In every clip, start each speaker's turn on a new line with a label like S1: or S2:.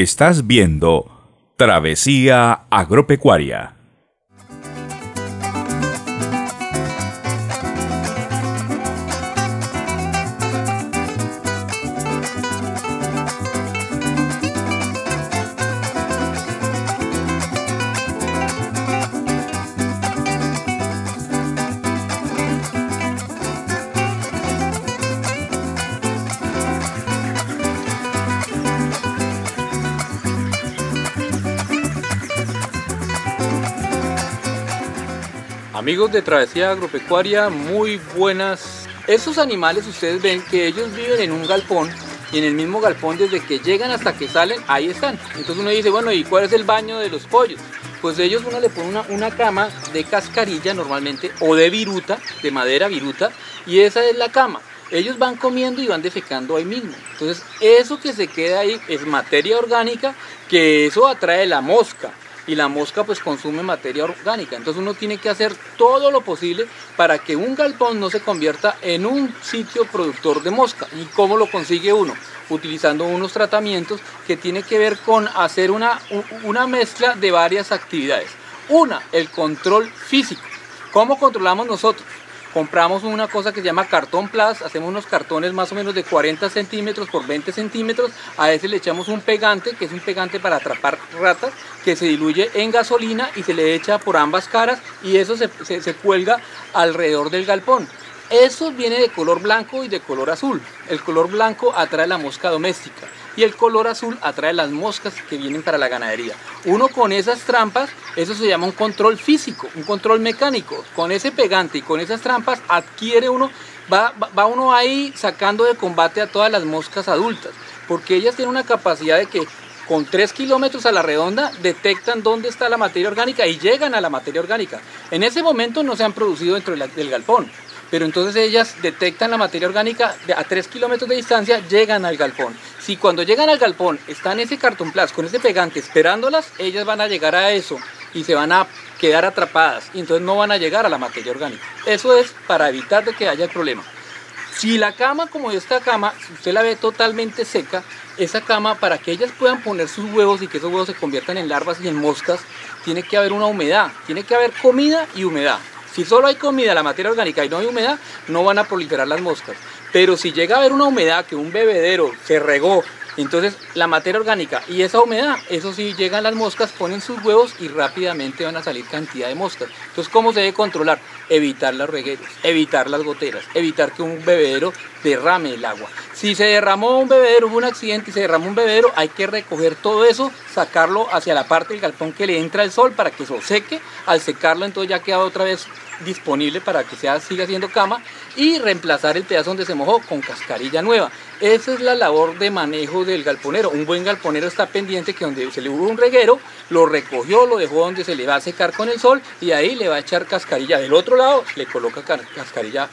S1: Estás viendo Travesía Agropecuaria.
S2: Amigos de Travesía Agropecuaria, muy buenas. Estos animales ustedes ven que ellos viven en un galpón y en el mismo galpón desde que llegan hasta que salen, ahí están. Entonces uno dice, bueno, ¿y cuál es el baño de los pollos? Pues ellos uno le pone una cama de cascarilla normalmente o de viruta, de madera viruta, y esa es la cama. Ellos van comiendo y van defecando ahí mismo. Entonces eso que se queda ahí es materia orgánica, que eso atrae la mosca. Y la mosca pues consume materia orgánica. Entonces uno tiene que hacer todo lo posible para que un galpón no se convierta en un sitio productor de mosca. ¿Y cómo lo consigue uno? Utilizando unos tratamientos que tiene que ver con hacer una mezcla de varias actividades. Una, el control físico. ¿Cómo controlamos nosotros? Compramos una cosa que se llama cartón plus, hacemos unos cartones más o menos de 40 centímetros por 20 centímetros, a ese le echamos un pegante, que es un pegante para atrapar ratas, que se diluye en gasolina y se le echa por ambas caras y eso se cuelga alrededor del galpón. Eso viene de color blanco y de color azul. El color blanco atrae la mosca doméstica y el color azul atrae las moscas que vienen para la ganadería. Uno con esas trampas, eso se llama un control físico, un control mecánico. Con ese pegante y con esas trampas adquiere uno, va uno ahí sacando de combate a todas las moscas adultas, porque ellas tienen una capacidad de que con 3 kilómetros a la redonda detectan dónde está la materia orgánica y llegan a la materia orgánica. En ese momento no se han producido dentro del galpón, pero entonces ellas detectan la materia orgánica a 3 kilómetros de distancia, llegan al galpón. Si cuando llegan al galpón están ese cartón plus con ese pegante esperándolas, ellas van a llegar a eso y se van a quedar atrapadas y entonces no van a llegar a la materia orgánica. Eso es para evitar de que haya el problema. Si la cama, como esta cama, si usted la ve totalmente seca, esa cama, para que ellas puedan poner sus huevos y que esos huevos se conviertan en larvas y en moscas, tiene que haber una humedad, tiene que haber comida y humedad. Si solo hay comida, la materia orgánica y no hay humedad, no van a proliferar las moscas. Pero si llega a haber una humedad, que un bebedero se regó, entonces la materia orgánica y esa humedad, eso sí, llegan las moscas, ponen sus huevos y rápidamente van a salir cantidad de moscas. Entonces, ¿cómo se debe controlar? Evitar los regueros, evitar las goteras, evitar que un bebedero derrame el agua. Si se derramó un bebedero, hubo un accidente y se derramó un bebedero, hay que recoger todo eso, sacarlo hacia la parte del galpón que le entra el sol para que se seque. Al secarlo, entonces ya queda otra vez disponible para que siga siendo cama y reemplazar el pedazo donde se mojó con cascarilla nueva. Esa es la labor de manejo del galponero. Un buen galponero está pendiente que donde se le hubo un reguero, lo recogió, lo dejó donde se le va a secar con el sol y ahí le va a echar cascarilla. Del otro lado le coloca cascarilla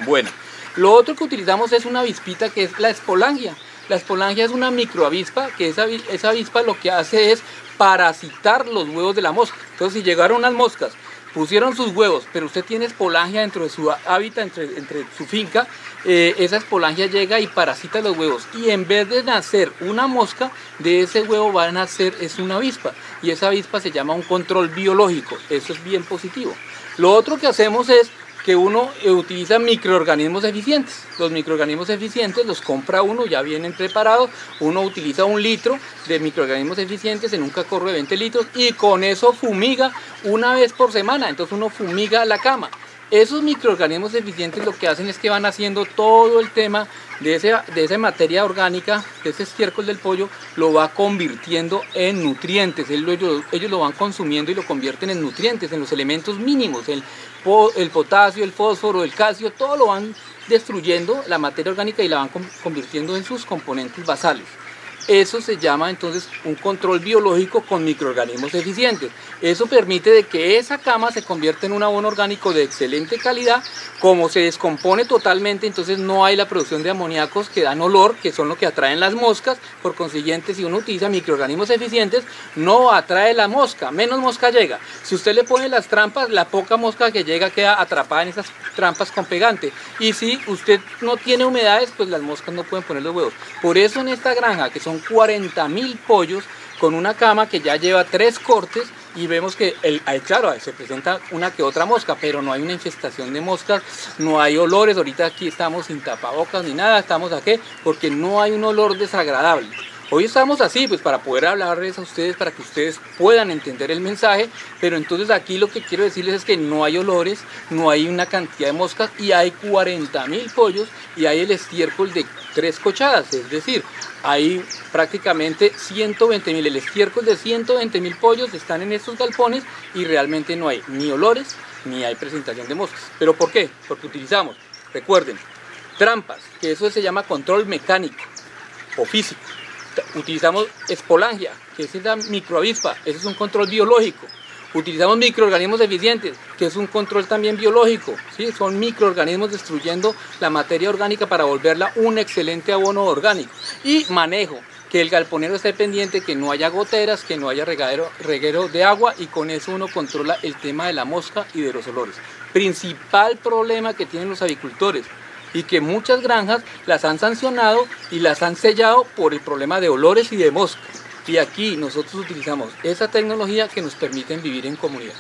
S2: buena. Lo otro que utilizamos es una avispita que es la espolangia. La espolangia es una microavispa, que esa avispa lo que hace es parasitar los huevos de la mosca. Entonces, si llegaron unas moscas, pusieron sus huevos, pero usted tiene espolangia dentro de su hábitat, entre su finca, esa espolangia llega y parasita los huevos. Y en vez de nacer una mosca, de ese huevo va a nacer una avispa. Y esa avispa se llama un control biológico. Eso es bien positivo. Lo otro que hacemos es que uno utiliza microorganismos eficientes. Los microorganismos eficientes los compra uno, ya vienen preparados. Uno utiliza 1 litro de microorganismos eficientes en un cacorro de 20 litros y con eso fumiga una vez por semana. Entonces uno fumiga la cama. Esos microorganismos eficientes lo que hacen es que van haciendo todo el tema de esa materia orgánica, de ese estiércol del pollo, lo va convirtiendo en nutrientes. Ellos lo van consumiendo y lo convierten en nutrientes, en los elementos mínimos, el potasio, el fósforo, el calcio, todo lo van destruyendo la materia orgánica y la van convirtiendo en sus componentes basales. Eso se llama entonces un control biológico con microorganismos eficientes. Eso permite de que esa cama se convierta en un abono orgánico de excelente calidad. Como se descompone totalmente, entonces no hay la producción de amoníacos que dan olor, que son lo que atraen las moscas. Por consiguiente, si uno utiliza microorganismos eficientes, no atrae la mosca, menos mosca llega. Si usted le pone las trampas, la poca mosca que llega queda atrapada en esas trampas con pegante. Y si usted no tiene humedades, pues las moscas no pueden poner los huevos. Por eso en esta granja, que son son 40.000 pollos con una cama que ya lleva 3 cortes y vemos que, ahí claro, se presenta una que otra mosca, pero no hay una infestación de moscas, no hay olores. Ahorita aquí estamos sin tapabocas ni nada, estamos aquí porque no hay un olor desagradable. Hoy estamos así, pues para poder hablarles a ustedes, para que ustedes puedan entender el mensaje, pero entonces aquí lo que quiero decirles es que no hay olores, no hay una cantidad de moscas y hay 40.000 pollos y hay el estiércol de 3 cochadas, es decir, hay prácticamente 120.000, el estiércol de 120.000 pollos están en estos galpones y realmente no hay ni olores ni hay presentación de moscas. ¿Pero por qué? Porque utilizamos, recuerden, trampas, que eso se llama control mecánico o físico. Utilizamos esporangia, que es la microavispa, ese es un control biológico. Utilizamos microorganismos eficientes, que es un control también biológico, ¿sí? Son microorganismos destruyendo la materia orgánica para volverla un excelente abono orgánico. Y manejo, que el galponero esté pendiente, que no haya goteras, que no haya reguero de agua, y con eso uno controla el tema de la mosca y de los olores. Principal problema que tienen los avicultores, y que muchas granjas las han sancionado y las han sellado por el problema de olores y de moscas. Y aquí nosotros utilizamos esa tecnología que nos permite vivir en comunidad.